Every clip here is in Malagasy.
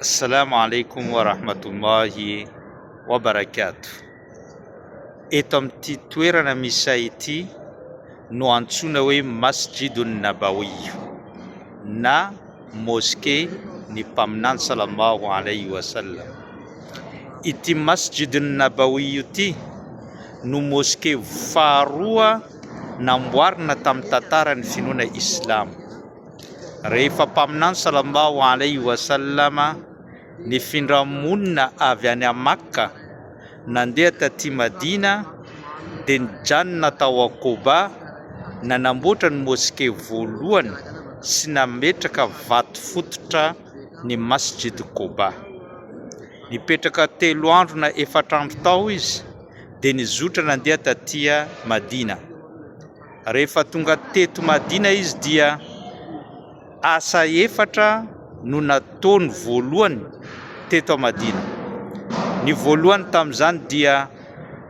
Assalamu alaikum wa rahmatullahi wa barakatuh. Eto amin'ity toerana misy ity no antsoina hoe Masjidun Nabawi na mosquée ny mpaminany sallallahu alayhi wa sallam. Ity Masjidun Nabawi ity no mosquée faharoa namboarina tamin'ny tantaran'ny finoana Islam. Rehefa mpaminany sallallahu alayhi wa sallama nifindra monina avy any Makka nandeha taty Madina dia nijanona tao Quba, nanamboatra ny mosquée voalohany sy nametraka vato fototra ny Masjid Quba. Nipetraka 3 andro na 4 andro tao izy dia nizotra nandeha taty Madina. Rehefa tonga teto Madina izy dia asa 4 no nataony voalohany teto Madina. Ny voalohany tamin'izany dia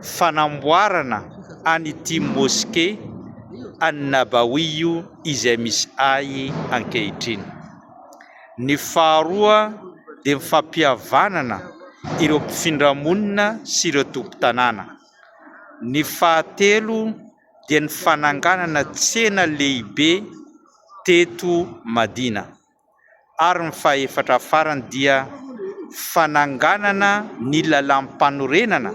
fanamboarana an'ity mosquée an-Nabawi izay misy ankehitriny. Ny faharoa dia fampihavanana ireo mpifindra monina sy ireo tompo-tanàna. Ny fahatelo dia ny fananganana tsena lehibe teto Madina. Ary ny fahaefatra farany dia fananganana ny lalam-panorenana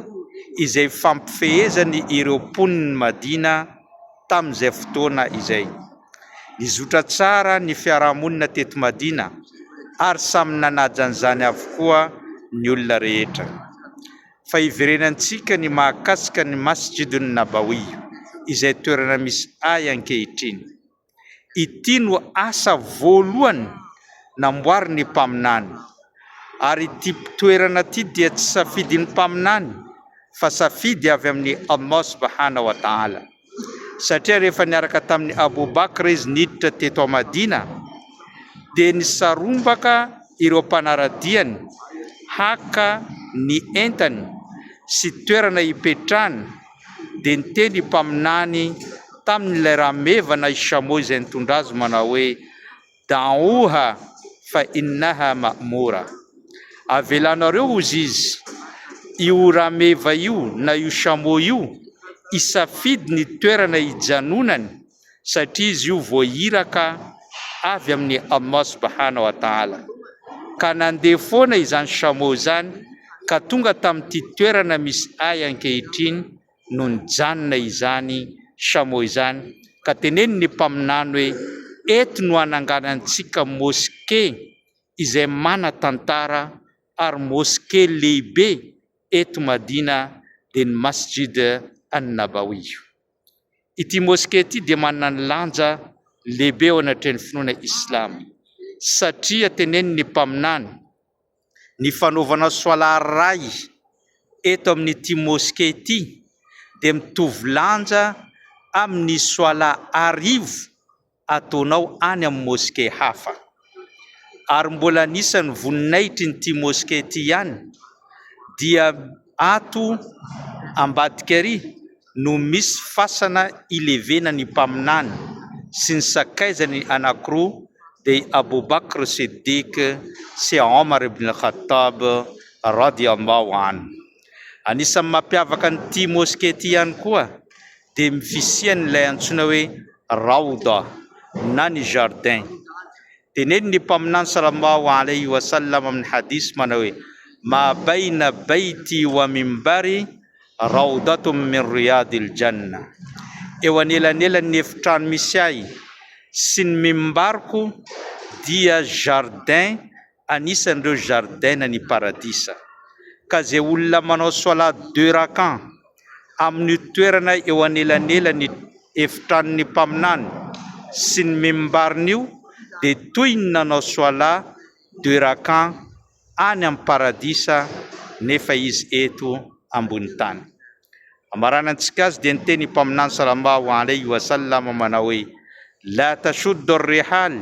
izay fampifehezany ireo mponiny Madina tamin'izay fotoana izay. Nizotra tsara ny fiarahamonina teto Madina ary samy nanaja an'izany avokoa ny olona rehetra. Fa iverenantsika ny mahakasika ny Masjidun Nabawi izay toerana misy ankehitriny. Ity no asa voalohany namboariny mpaminany, ary ity toerana ity dia tsy safidin'ny mpaminany fa safidy avy amin'ny Allah subhanahu wa ta'ala. Satria rehefa niaraka tamin'ny Abu Bakr izy niditra teto Madina dia nisarombaka ireo mpanaradiany haka ny entany sy toerana hipetrahany, dia niteny mpaminany tamin'ilay ramevana Ishamo izay nitondra azy manao hoe da'uha fa innaha ma'mura. Avelanareo ozy izy, io rameva io na io Ishamo io isafidy ny toerana hijanonany satria izy io voahiraka avy amin'ny Allah subhanahu wa ta'ala. Ka nandeha foana izany Ishamo zany ka tonga tamin'ity toerana misy ankehitriny no nijanona izany Ishamo izany, ka teneny ny mpaminany hoe eto no ananganantsika mosquée izay mana-tantara ary mosquée lehibe eto Madina dia ny Masjid an-Nabawi. Ity mosquée ity dia manana ny lanja lehibe ao anatrehan'ny finoana Islam satria teneny ny mpaminany ny fanaovana soala ray eto amin'ity mosquée ity dia mitovy lanja amin'ny soala 1000 ataonao any amin'ny mosquée hafa. Ary mbola anisan'ny voninahitry nyity mosquée ity ihany dia ato ambadika ary no misy fasana ilevena ny mpaminany sy ny sakaizany anankiroa dia Abu Bakr Siddiq sy Omar ibn Khattab radiyallahu anhu. Anisan'ny mampiavaka nyity mosquée ity ihany koa dia mifisian'ilay antsoina hoe Rawda na ny jardin. Teneny ny mpaminany sallallahu alayhi wa sallam amin'ny hadis manao hoe ma baina baiti wa mimbari rawdatun min riyadil janna. Eo anelanelan'ny efitrano misy ahy sy ny mimbariko dia jardin anisan'ireo jardin ny paradisa. Ka zay olona manao solat 2 rakan amin'ny toerana eo anelanelan'ny efitranony mpaminany sy ny mimbarin'io dia toy ny nanao solat 2 rakan any amin'ny paradisa nefa izy eto ambony tany. Amaranantsika azy dia niteny mpaminany sallallahu alayhi wa sallam manao hoe la tashuddu ar-rihal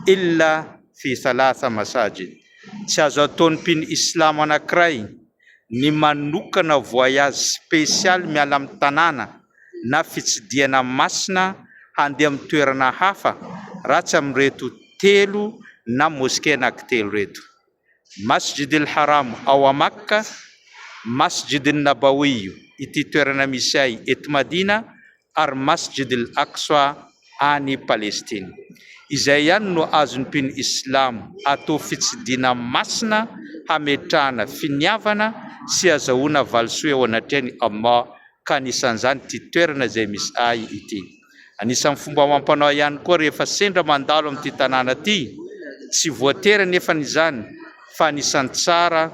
illa fi 3 masajid. Tsy azo ataon'ny mpino Islam anankiray ny manokana voyage spécial miala amin'ny tanàna na fitsidiana masina handeha amin'ny toerana hafa raha tsy amin'ireto 3 na mosquée anankitelo reto. Masjidil Haram ao a Makka, Masjidin Nabawi ity toerana misy ay eto Madina, ary Masjidil Aqsa any Palestina. Izay ihany no azon'ny mpino Islam atao fitsidina masina, hametrahana finiavana sy azahoana valisoa ao anatrany Allah, ka anisan'izany ity toerana izay misy ay ity. Anisan'ny fomba mampanao ihany koa rehefa sendra mandalo amin'ity tanàna ity, tsy voatery nefa izany fa anisan'ny tsara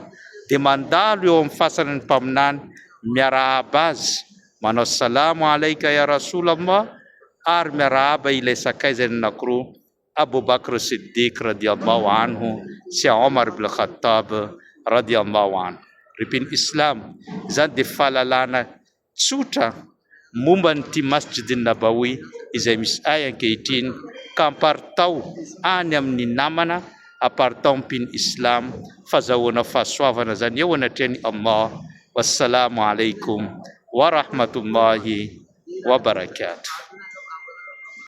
dia mandalo eo amin'ny fasan'ny mpaminany, miarahaba azy, manao salamu alaika ya Rasulallah, ary miarahaba ilay sakaizany anankiroa, Abu Bakr Siddiq radiallahu anhu sy Omar ibn Khattab radiallahu anhu. Ripin Islam, izany dia fahalalana tsotra momba n'ity Masjidin Nabawi izay misy ay ankehitriny, ka amparitao any amin'ny namana, aparitao mpino Islam, fahazahoana fahasoavana zany eo anatrany Allah. Wassalamu alaikum wa rahmatullahi wa barakatuh.